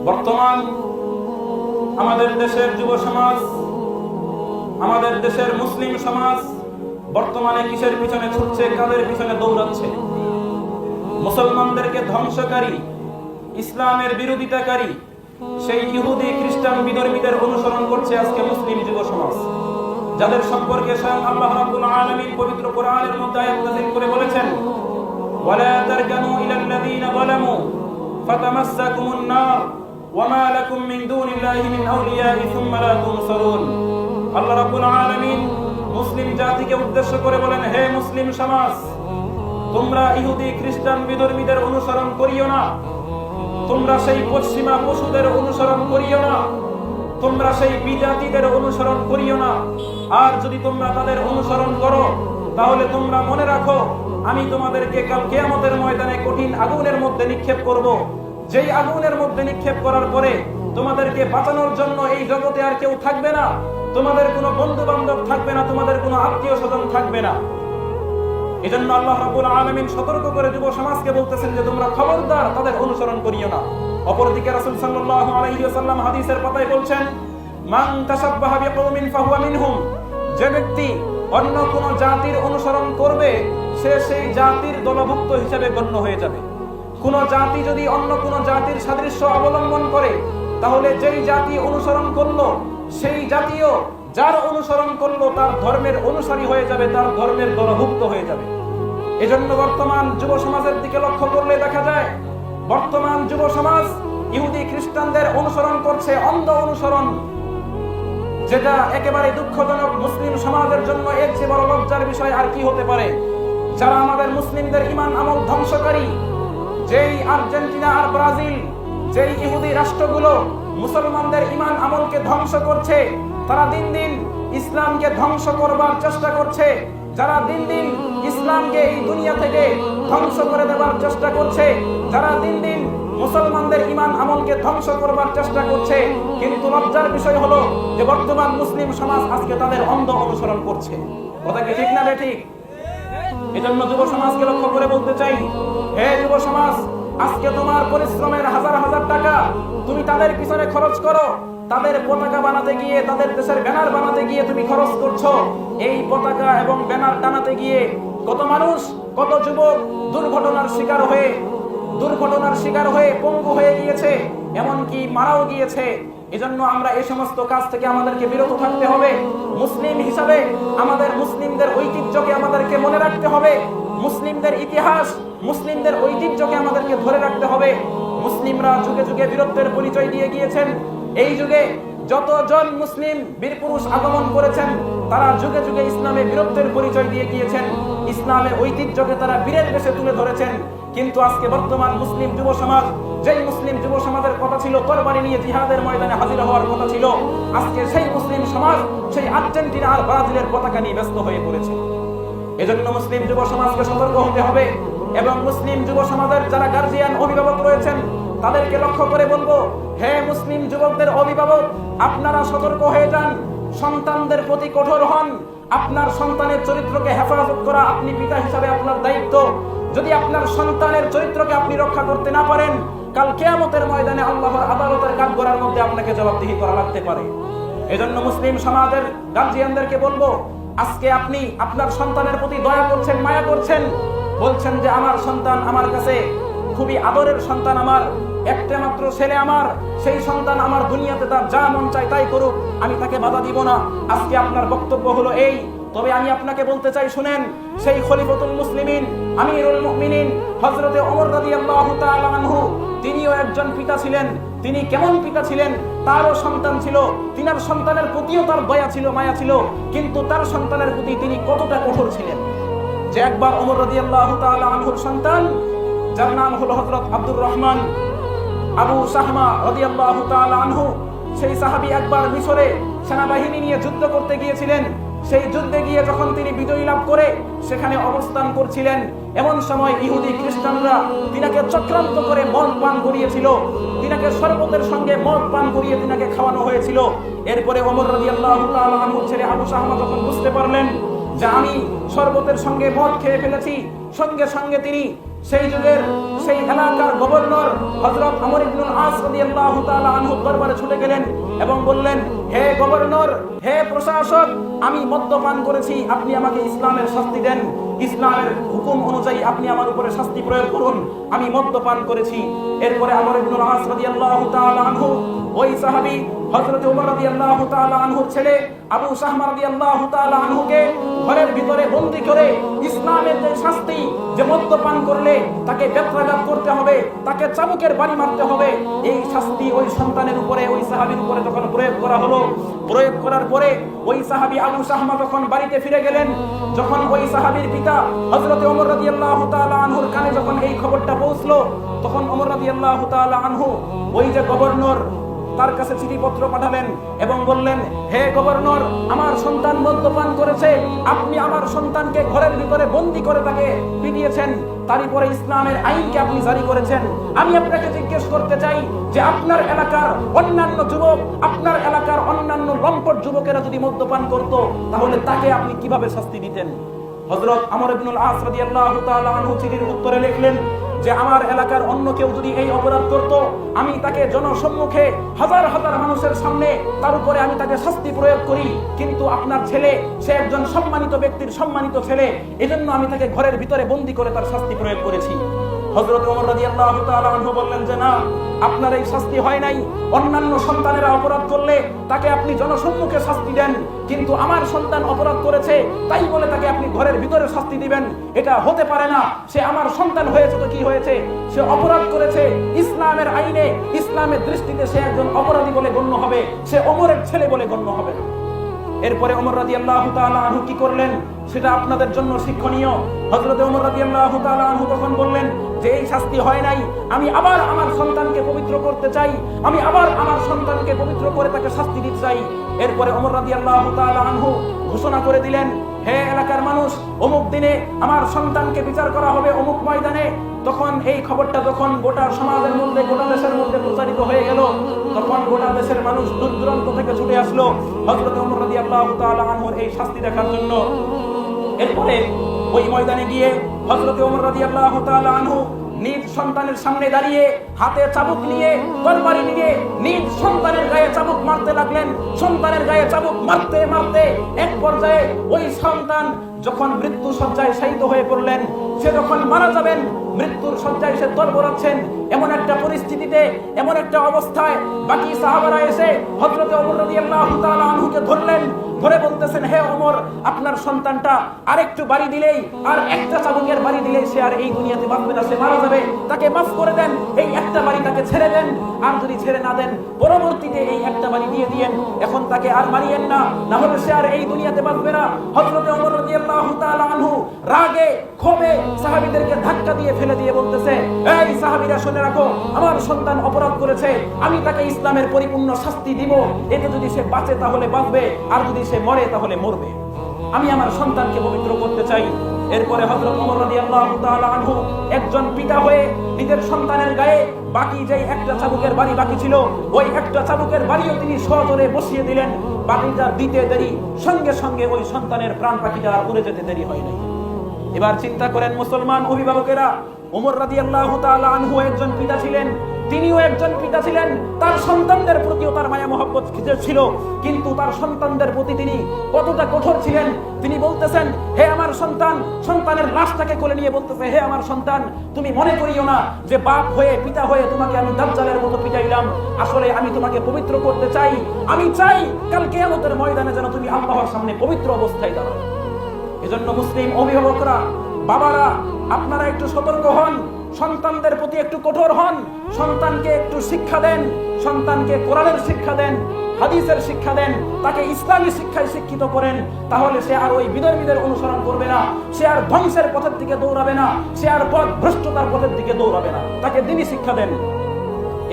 বর্তমান আমাদের দেশের যুব সমাজ, আমাদের দেশের মুসলিম সমাজ বর্তমানে কিসের পিছনে ছুটছে, কাদের পিছনে দৌড়াচ্ছে? মুসলমানদেরকে ধ্বংসকারী, ইসলামের বিরোধিতাকারী সেই ইহুদি খ্রিস্টান বিধর্মীদের অনুসরণ করছে আজকে মুসলিম যুব সমাজ, যাদের সম্পর্কে স্বয়ং আল্লাহ রাব্বুল আলামিন পবিত্র কোরআনের মধ্যে আয়াত নাযিল করে বলেছেন, ওয়ালা তারকানু ইলাল্লাযীনা যালামু ফাতামাসসাকুমুন নার ওয়ামা লাকুম মিন দুনিল্লাহি মিন আউলিয়াই সুম্মা লা তুনসারুন। আল্লাহ রাব্বুল আলামিন মুসলিম জাতিকে উদ্দেশ্য করে বলেন, হে মুসলিম সমাজ, তোমরা ইহুদি খ্রিস্টান বিধর্মীদের অনুসরণ করিও না, তোমরা সেই পশ্চিমা পশুদের অনুসরণ করিও না, তোমরা সেই বিজাতিদের অনুসরণ করিও না। আর যদি তোমরা তাদের অনুসরণ করো তাহলে তোমরা মনে রাখো, আমি তোমাদেরকে কাল কিয়ামতের ময়দানে কঠিন আগুনের মধ্যে নিক্ষেপ করব। যেই আগুনের মধ্যে নিক্ষেপ করার পরে তোমাদেরকে বাঁচানোর জন্য এই জগতে আর কেউ থাকবে না, তোমাদের কোনো বন্ধু বান্ধব থাকবে না, তোমাদের কোনো আত্মীয় স্বজন থাকবে না। এজন্য আল্লাহ রাব্বুল আলামিন সতর্ক করে যুব সমাজকে বলতেছেন যে তোমরা খবরদার তাদের অনুসরণ করিও না। অপরদিকে রাসূল সাল্লাল্লাহু আলাইহি ওয়াসাল্লাম হাদিসের পাতায় বলছেন, মান তাশাব্বাহা বিকওমিন ফাহুয়া মিনহুম। যে ব্যক্তি অন্য কোন জাতির অনুসরণ করবে সে সেই জাতির দলভুক্ত হিসেবে গণ্য হয়ে যাবে। কোন জাতি যদি অন্য কোন জাতির সাদৃশ্য অবলম্বন করে তাহলে যেই জাতি অনুসরণ করলো সেই জাতীয় যার অনুসরণ করলো তার ধর্মের অনুসারী হয়ে যাবে, তার ধর্মের দলভুক্ত হয়ে যাবে। এজন্য বর্তমান যুব সমাজের দিকে লক্ষ্য করলে দেখা যায় বর্তমান যুব সমাজ ইহুদি খ্রিস্টানদের অনুসরণ করছে, অন্ধ অনুসরণ, যেটা একেবারে দুঃখজনক। মুসলিম সমাজের জন্য এর চেয়ে বড় লজ্জার বিষয় আর কি হতে পারে? যারা আমাদের মুসলিমদের ঈমান আমল ধ্বংসকারী, যেই আর্জেন্টিনা আর ব্রাজিল, যেই ইহুদি রাষ্ট্রগুলো মুসলমানদের ঈমান আমলকে ধ্বংস করছে, তারা দিন দিন ইসলামকে ধ্বংস করবার চেষ্টা করছে। যারা দিন দিন ইসলামকে এই দুনিয়া থেকে ধ্বংস করে দেবার চেষ্টা করছে, যারা দিন দিন মুসলমানদের ঈমান আমলকে ধ্বংস করবার চেষ্টা করছে। কিন্তু লজ্জার বিষয় হলো যে বর্তমান মুসলিম সমাজ আজকে তাদের অন্ধ অনুসরণ করছে। কথা কি ঠিক না ঠিক? এজন্য যুব সমাজকে লক্ষ্য করে বলতে চাই, হে যুব সমাজ, আজকে তোমার পরিশ্রমের হাজার হাজার টাকা তুমি তাদের পিছনে খরচ করো, তাদের পতাকা বানাতে গিয়ে, তাদের দেশের ব্যানার বানাতে গিয়ে তুমি খরচ করছো। এই পতাকা এবং ব্যানার টানাতে গিয়ে কত মানুষ, কত যুবক দুর্ঘটনার শিকার হয়ে পঙ্গু হয়ে গিয়েছে, এমনকি মারাও গিয়েছে। এজন্য আমরা এই সমস্ত কাজ থেকে আমাদেরকে বিরত থাকতে হবে। মুসলিম হিসাবে আমাদের মুসলিমদের ঐতিহ্যকে আমাদেরকে মনে রাখতে হবে, মুসলিমদের ইতিহাস, মুসলিমদের ঐতিহ্যকে আমাদেরকে ধরে রাখতে হবে। মুসলিমরা যুগে যুগে বীরত্বের পরিচয় দিয়ে গিয়েছেন। এই যুগে যতজন মুসলিম বীরপুরুষ আগমন করেছেন তারা যুগে যুগে ইসলামে বীরত্বের পরিচয় দিয়ে গিয়েছেন, ইসলামের ঐতিহ্যকে তারা বীরের বেশে তুলে ধরেছেন। কিন্তু আজকে বর্তমান মুসলিম যুব সমাজ, যেই মুসলিম যুব সমাজের কথা ছিল তরবারি নিয়ে জিহাদের ময়দানে হাজির হওয়ার কথা ছিল, আজকে সেই মুসলিম সমাজ সেই আর্জেন্টিনা আর ব্রাজিলের পতাকা নিয়ে ব্যস্ত হয়ে পড়েছে। এজন্য মুসলিম যুব সমাজকে সতর্ক হতে হবে এবং মুসলিম যুব সমাজের যারা গার্জিয়ান, অভিভাবক রয়েছেন তাদেরকে লক্ষ্য করে বলবো, হে মুসলিম যুবকদের অভিভাবক, আপনারা সতর্ক হয়ে যান, সন্তানদের প্রতি কঠোর হন। আপনার সন্তানের চরিত্রকে হেফাজত করা আপনি পিতা হিসাবে আপনার দায়িত্ব। যদি আপনার সন্তানের চরিত্রকে আপনি রক্ষা করতে না পারেন, কাল কিয়ামতের ময়দানে আল্লাহর আদালতের কাঠগড়ার মধ্যে আপনাকে জবাবদিহি করা লাগতে পারে। এজন্য মুসলিম সমাজের গার্জিয়ানদেরকে বলবো, আজকে আপনি আপনার সন্তানের প্রতি দয়া করছেন, মায়া করছেন, বলছেন যে আমার সন্তান আমার কাছে খুবই আদরের সন্তান, আমার একটা মাত্র ছেলে, আমার সেই সন্তান আমার দুনিয়াতে তার যা মন চায় তাই করুক, আমি তাকে বাধা দিব না। আজকে আপনার বক্তব্য হলো এই। তবে আমি আপনাকে বলতে চাই, শুনেন, সেই খলিফাতুল মুসলিমিন আমিরুল মুমিনিন হযরতে ওমর রাদিয়াল্লাহু তাআলা আনহু, তিনিও একজন পিতা ছিলেন। তিনি কেমন পিতা ছিলেন? তারও সন্তান ছিল, তিনার সন্তানের প্রতিও তার দয়া ছিল, মায়া ছিল, কিন্তু তার সন্তানের প্রতি তিনি কতটা কঠোর ছিলেন যে একবার ওমর রাদিয়াল্লাহু তাআলা আনহুর সন্তান, যার নাম হলো হযরত আব্দুর রহমান আবু সাহমা রাদিয়াল্লাহু তাআলা আনহু, সেই সাহাবী একবার মিশরে সেনাবাহিনী নিয়ে যুদ্ধ করতে গিয়েছিলেন। সেই যুদ্ধে গিয়ে যখন তিনি বিজয় লাভ করে সেখানে অবস্থান করছিলেন, এমন সময় ইহুদি খ্রিস্টানরা তিনাকে চক্রান্ত করে মদ পান করিয়েছিল, তিনাকে শরবতের সঙ্গে মদ পান করিয়ে তিনাকে খাওয়ানো হয়েছিল। এরপরে ওমর রাদিয়াল্লাহু তাআলা আনহুর ছেলে আবু সাহমা যখন বুঝতে পারলেন যে আমি শরবতের সঙ্গে মদ খেয়ে ফেলেছি, সঙ্গে সঙ্গে তিনি সেই যুগের সেই এলাকার গভর্নর হযরত আমর ইবনুল আস রাদিয়াল্লাহু তাআলা আনহু দরবারে ছুটে গেলেন এবং বললেন, হে গভর্নর, হে প্রশাসক, আমি মদ্যপান করেছি, আপনি আমাকে ইসলামের শাস্তি দেন, ইসলামের হুকুম অনুযায়ী আপনি আমার উপরে শাস্তি প্রয়োগ করুন, আমি মদ্যপান করেছি। এরপরে আমর ইবনুল আস রাদিয়াল্লাহু তাআলা আনহু ওই সাহাবী হযরত ওমর রাদিয়াল্লাহু তাআলা আনহুর ছেলে আবু সাহমা রাদিয়াল্লাহু তাআলা আনহুকে ঘরের ভিতরে বন্দী করে ইসলামের যে শাস্তি, যে মদ্যপান করলে তাকে বেত্রাঘাত করতে হবে, তাকে চাবুকের বাড়ি মারতে হবে, এই শাস্তি ওই সন্তানের উপরে, ওই সাহাবীর উপরে যখন প্রয়োগ করা হলো, প্রয়োগ করার পরে ওই সাহাবী আবু সাহমা যখন বাড়িতে ফিরে গেলেন, যখন ওই সাহাবীর পিতা হযরত ওমর রাদিয়াল্লাহু তাআলা আনহুর কানে যখন এই খবরটা পৌঁছলো, তখন ওমর রাদিয়াল্লাহু তাআলা আনহু ওই যে গভর্নর তার কাছে চিঠিপত্র পাঠালেন এবং বললেন, হে গভর্নর, আমার সন্তান মদ্যপান করেছে, আপনি আমার সন্তানকে ঘরের ভিতরে বন্দী করে তাকে পিটিয়েছেন, তারই পরে ইসলামের আইনকে আপনি জারি করেছেন। আমি আপনাকে জিজ্ঞেস করতে চাই যে আপনার এলাকার অন্যান্য যুবক, আপনার এলাকার অন্যান্য লম্পট যুবকেরা যদি মদ্যপান করত, তাহলে তাকে আপনি কিভাবে শাস্তি দিতেন? হযরত আমর ইবনুল আস রাদিয়াল্লাহু তাআলা আনহু চিঠির উত্তরে লিখলেন যে আমার এলাকার অন্য কেউ যদি এই অপরাধ করত, আমি তাকে জনসম্মুখে হাজার হাজার মানুষের সামনে তার উপরে আমি তাকে শাস্তি প্রয়োগ করি, কিন্তু আপনার ছেলে, সে একজন সম্মানিত ব্যক্তির সম্মানিত ছেলে, এজন্য আমি তাকে ঘরের ভিতরে বন্দী করে তার শাস্তি প্রয়োগ করেছি। হযরত ওমর রাদিয়াল্লাহু তাআলা আনহু বললেন যে না, আপনার এই শাস্তি হয় নাই। অন্যান্য সন্তানেরা অপরাধ করলে তাকে আপনি জনসম্মুখে শাস্তি দেন, কিন্তু আমার সন্তান অপরাধ করেছে তাই বলে তাকে আপনি ঘরের ভিতরে শাস্তি দিবেন, এটা হতে পারে না। সে আমার সন্তান হয়েছে তো কি হয়েছে, সে অপরাধ করেছে, ইসলামের আইনে, ইসলামের দৃষ্টিতে সে একজন অপরাধী বলে গণ্য হবে, সে ওমরের ছেলে বলে গণ্য হবে। এরপরে ওমর রাদিয়াল্লাহু তাআলা আনহু কি করলেন সেটা আপনাদের জন্য শিক্ষণীয়। হযরত ওমর রাদিয়াল্লাহু তাআলা আনহু তখন বললেন যে এই শাস্তি হয় নাই, আমি আবার আমার সন্তানকে পবিত্র করতে চাই, আমি আবার আমার সন্তানকে পবিত্র করে তাকে শাস্তি দিতে চাই। এরপরে ওমর রাদিয়াল্লাহু তাআলা আনহু ঘোষণা করে দিলেন, হে এলাকার মানুষ, অমুক দিনে আমার সন্তানকে বিচার করা হবে অমুক ময়দানে। তখন এই খবরটা যখন গোটা সমাজের মধ্যে, গোটা দেশের মধ্যে প্রচারিত হয়ে গেল, তখন গোটা দেশের মানুষ দূর দূরান্ত থেকে ছুটে আসলো হযরত ওমর রাদিয়াল্লাহু তাআলা আনহুর এই শাস্তি দেখার জন্য। এরপরে ওই ময়দানে গিয়ে হযরত ওমর রাদিয়াল্লাহু তাআলা আনহু নিজ সন্তানের সামনে দাঁড়িয়ে হাতে চাবুক নিয়ে, তরবারি নিয়ে নিজ সন্তানের গায়ে চাবুক মারতে লাগলেন। সন্তানের গায়ে চাবুক মারতে মারতে এক পর্যায়ে ওই সন্তান যখন মৃত্যু শয্যায় শায়িত হয়ে পড়লেন, সে যখন মারা যাবেন, মৃত্যুর শয্যায় সে তরবরাচ্ছেন, এমন একটা পরিস্থিতিতে, এমন একটা অবস্থায় বাকি সাহাবারা এসে হযরত ওমর রাদিয়াল্লাহু তাআলা আনহুকে ধরলেন, ধরে বলতেছেন, হে ওমর, আপনার সন্তানটা আরেকটু বাড়ি দিলেই, আর একটা চাবুকের বাড়ি দিলেই সে আর এই দুনিয়াতে বাঁচবে না, সে মারা যাবে, তাকে মাফ করে দেন, এই একটা বাড়ি তাকে ছেড়ে দেন, আর যদি ছেড়ে না দেন পরবর্তীতে এই একটা বাড়ি দিয়ে দিয়েন, এখন তাকে আর মারিয়েন না, না হলে সে আর এই দুনিয়াতে বাঁচবে না। হযরত ওমর রাদিয়াল্লাহু তাআলা আনহু রাগে ক্ষোভে সাহাবীদেরকে ধাক্কা দিয়ে ফেলে দিয়ে বলতেছে, এই সাহাবীরা শুনে রাখো, আমার সন্তান অপরাধ করেছে, আমি তাকে ইসলামের পরিপূর্ণ শাস্তি দিব, এতে যদি সে বাঁচে তাহলে বাঁচবে, আর যদি সে মরে তাহলে মরবে, আমি আমার সন্তানকে পবিত্র করতে চাই। এরপরে হযরত ওমর রাদিয়াল্লাহু তাআলা আনহু একজন পিতা হয়ে নিজের সন্তানের গায়ে বাকি যেই একটা চাবুকের বাড়ি বাকি ছিল, ওই একটা চাবুকের বাড়িও তিনি সজোরে বসিয়ে দিলেন। বাকিটা দিতে দেরি, সঙ্গে সঙ্গে ওই সন্তানের প্রাণ পাখিটা আর উড়ে যেতে দেরি হয় নাই। এবার চিন্তা করেন মুসলমান অভিভাবকেরা, ওমর রাদিয়াল্লাহু তাআলা আনহু একজন পিতা ছিলেন, তিনিও একজন পিতা ছিলেন, তার সন্তানদের প্রতিও তার মায়া মহব্বত ছিল, কিন্তু তার সন্তানদের প্রতি তিনি কতটা কঠোর ছিলেন। তিনি বলতেছেন, হে আমার সন্তান, সন্তানের লাশটাকে কোলে নিয়ে বলতেছে, হে আমার সন্তান, তুমি মনে করিও না যে বাপ হয়ে, পিতা হয়ে তোমাকে আমি দাজ্জালের মতো পিটাইলাম, আসলে আমি তোমাকে পবিত্র করতে চাই, আমি চাই কাল কিয়ামতের ময়দানে যেন তুমি আল্লাহর সামনে পবিত্র অবস্থায় দাঁড়াও। এজন্য মুসলিম অভিভাবকরা, বাবারা, আপনারা একটু সতর্ক হন, সন্তানদের প্রতি একটু কঠোর হন, সন্তানকে একটু শিক্ষা দেন, সন্তানকে কোরআনের শিক্ষা দেন, হাদিসের শিক্ষা দেন, তাকে ইসলামী শিক্ষায় শিক্ষিত করেন, তাহলে সে আর ওই বিধর্মীদের অনুসরণ করবে না, সে আর ধ্বংসের পথের দিকে দৌড়াবে না, সে আর পথ ভ্রষ্টতার পথের দিকে দৌড়াবে না, তাকে দ্বীনি শিক্ষা দেন।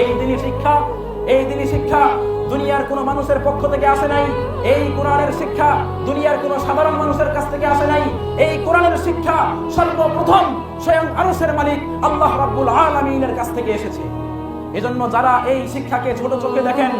এই দ্বীনি শিক্ষা দুনিয়ার কোন মানুষের পক্ষ থেকে আসে নাই, এই কোরআনের শিক্ষা দুনিয়ার কোন সাধারণ মানুষের কাছ থেকে আসে নাই, এই কোরআনের শিক্ষা সর্বপ্রথম স্বয়ং আরশের মালিক আল্লাহ রাব্বুল আলামিনের কাছ থেকে এসেছে। এজন্য যারা এই শিক্ষাকে ছোট চোখে দেখেন,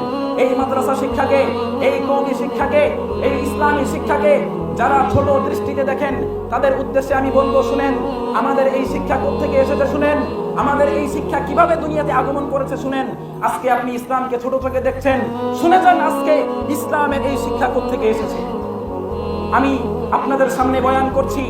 এই মাদ্রাসা শিক্ষাকে, এই কওমি শিক্ষাকে, এই ইসলামী শিক্ষাকে যারা ছোট দৃষ্টিতে দেখেন, তাদের উদ্দেশ্যে আমি বলবো, শুনেন আমাদের এই শিক্ষা কোত্থেকে এসেছে, শুনেন আমাদের এই শিক্ষা কিভাবে দুনিয়াতে আগমন করেছে, শুনেন আজকে আপনি ইসলামকে ছোট চোখে দেখছেন, শুনে যান আজকে ইসলামের এই শিক্ষা কোত্থেকে এসেছে। আমি আপনাদের সামনে বয়ান করছি,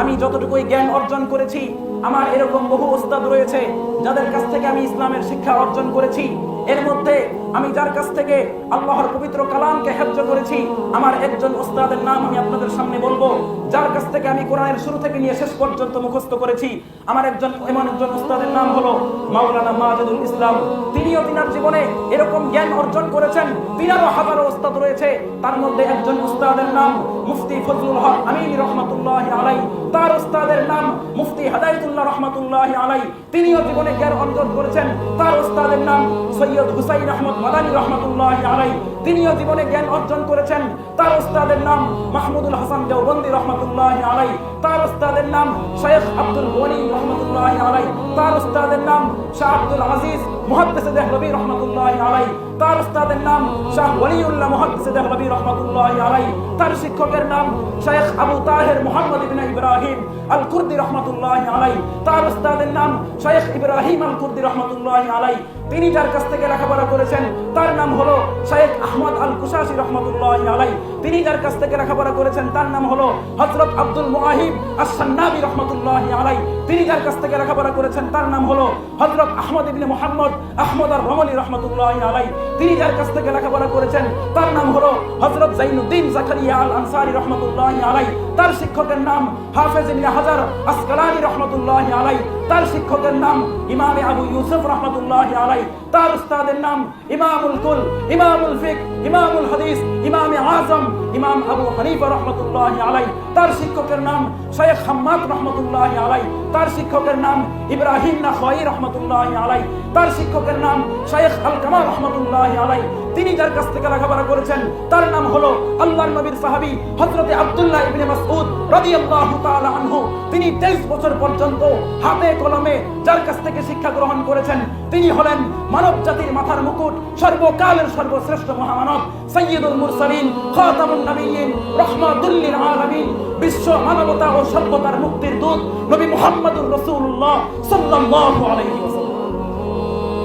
আমি যতটুকুই জ্ঞান অর্জন করেছি, আমার এরকম বহু ওস্তাদ রয়েছে যাদের কাছ থেকে আমি ইসলামের শিক্ষা অর্জন করেছি। এর মধ্যে আমি যার কাছ থেকে আল্লাহর পবিত্র কালামকে হেফজ করেছি, আমার একজন ওস্তাদের নাম আমি আপনাদের সামনে বলবো, যার কাছ থেকে আমি কোরআনের শুরু থেকে নিয়ে শেষ পর্যন্ত মুখস্থ করেছি। আমার এমন একজন ওস্তাদের নাম হলো মাওলানা মাজেদুল ইসলাম। তিনিও তিনার জীবনে এরকম জ্ঞান অর্জন করেছেন। তিনারও হাজারো ওস্তাদ রয়েছে, তার মধ্যে একজন ওস্তাদের নাম মুফতি ফজলুল হক আমিন রহমাতুল্লাহি আলাইহি, তার ওস্তাদের নাম মুফতি হাদায়াতুল্লাহ রহমাতুল্লাহি আলাইহি। তিনিও জীবনে জ্ঞান অর্জন করেছেন। তার ওস্তাদের নাম সৈয়দ হুসাইন আহমদ মাদানী রহমাতুল্লাহি আলাইহি। তিনিও জীবনে জ্ঞান অর্জন করেছেন। তার ওস্তাদের নাম মাহমুদুল হাসান দেওবন্দি রহমাতুল্লাহি আলাইহি। তার ওস্তাদের নাম শেখ আব্দুল গনি রহমাতুল্লাহি আলাইহি। তার ওস্তাদের নাম শাহ আব্দুল আজিজ মুহাদ্দিস দেহলভী রহমাতুল্লাহি আলাইহি। তার ওস্তাদের নাম শাহ ওয়ালিউল্লাহ মুহাদ্দিস দেহলভী রহমাতুল্লাহি আলাইহি। তার শিক্ষকের নাম শেখ আবু তাহের মুহাম্মদ ইবনে ইব্রাহিম আল কুর্দি রহমাতুল্লাহি আলাইহি। তার ওস্তাদের নাম শেখ ইব্রাহিম আল কুর্দি রহমাতুল্লাহি আলাইহি। তিনি যার কাছ থেকে লেখাপড়া করেছেন তার নাম হলো শেখ আহমদ আল কুশাসি রহমাতুল্লাহি আলাইহি। তিনি যার কাছ থেকে লেখাপড়া করেছেন তার নাম হলো হযরত আব্দুল মুআহিব আস-সান্নাবি রহমাতুল্লাহি আলাইহি। তিনি যার কাছ থেকে লেখাপড়া করেছেন তার নাম হলো হযরত আহমদ ইবনে মুহাম্মদ আহমদ আর-রমলি রহমাতুল্লাহি আলাইহি। তিনি যার কাছ থেকে লেখাপড়া করেছেন তার নাম হলো হযরত জাইনুদ্দিন জাকারিয়া আল আনসারী রহমাতুল্লাহি আলাইহি। তার শিক্ষকের নাম হাফেজ ইবনে হাজার আসকালানি রহমাতুল্লাহি আলাইহি। তার শিক্ষকের নাম ইমাম আবু ইউসুফ রহমাতুল্লাহি আলাইহি। তার উস্তাদের নাম ইমামুল কুল, ইমামুল ফিকহ, ইমামুল হাদিস, ইমাম আযম ইমাম আবু হানিফা রহমাতুল্লাহি আলাইহি। তার শিক্ষকের নাম শেখ হাম্মাদ রহমাতুল্লাহি আলাইহি। তার শিক্ষকের নাম ইব্রাহিম নাখাই রহমাতুল্লাহি আলাইহি। তার শিক্ষকের নাম শেখ আল কামাল রহমাতুল্লাহি আলাইহি। তিনি যার কাছ থেকে লেখাপড়া করেছেন তার নাম হলো আল্লাহর নবীর সাহাবী হযরত আব্দুল্লাহ ইবনে মাসউদ রাদিয়াল্লাহু তাআলা আনহু। তিনি 23 বছর পর্যন্ত হাতে কলমে যার কাছ থেকে শিক্ষা গ্রহণ করেছেন তিনি হলেন মানব জাতির মাথার মুকুট, সর্বকালের সর্বশ্রেষ্ঠ মহামানব, সাইয়্যিদুল মুরসালিন, খাতামুন নবিয়্যিন, রাহমাতুল লিল আলামিন, বিশ্ব মানবতা ও সভ্যতার মুক্তির দূত নবী মুহাম্মদুর রাসূলুল্লাহ সাল্লাল্লাহু আলাইহি ওয়াসাল্লাম।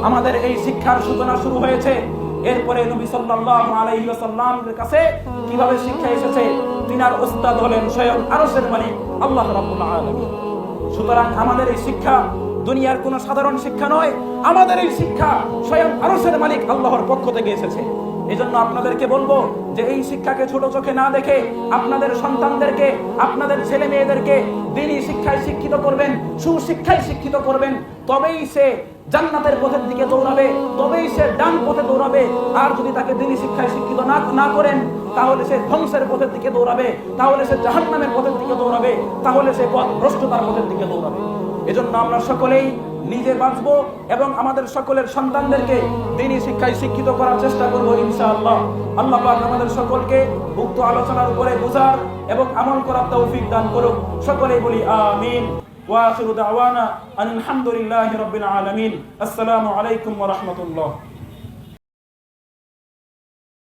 আমাদের এই শিক্ষার সূচনা শুরু হয়েছে। এরপরে নবী সাল্লাল্লাহু আলাইহি ওয়াসাল্লামের কাছে কিভাবে শিক্ষা এসেছে, তিনার উস্তাদ হলেন স্বয়ং আরশের মালিক আল্লাহ রাব্বুল আলামিন। সুতরাং আমাদের এই শিক্ষা দুনিয়ার কোনো সাধারণ শিক্ষা নয়, আমাদের এই শিক্ষা স্বয়ং আরশের মালিক আল্লাহর পক্ষ থেকে এসেছে। এজন্য আপনাদেরকে বলবো যে এই শিক্ষাকে ছোট চোখে না দেখে আপনাদের সন্তানদেরকে, আপনাদের ছেলে মেয়েদেরকে দ্বীনি শিক্ষায় শিক্ষিত করবেন, সুশিক্ষায় শিক্ষিত করবেন, তবেই সে জান্নাতের পথের দিকে দৌড়াবে, তবেই সে ডান পথে দৌড়াবে। আর যদি তাকে দ্বীনি শিক্ষায় শিক্ষিত না করেন তাহলে সে ধ্বংসের পথের দিকে দৌড়াবে, তাহলে সে জাহান্নামের পথের দিকে দৌড়াবে, তাহলে সে ভ্রষ্টতার পথের দিকে দৌড়াবে। এজন্য আমরা সকলেই নিজে বাঁচবো এবং আমাদের সকলের সন্তানদেরকে দ্বীনি শিক্ষায় শিক্ষিত করার চেষ্টা করব ইনশাআল্লাহ। আল্লাহ পাক আমাদের সকলকে উক্ত আলোচনার উপরে বুঝার এবং আমল করার তৌফিক দান করুক। সকলেই বলি আমিন। ওয়া আখিরু দাওয়ানা আলহামদুলিল্লাহি রাব্বিল আলামিন। আসসালামু আলাইকুম ওয়া রাহমাতুল্লাহ।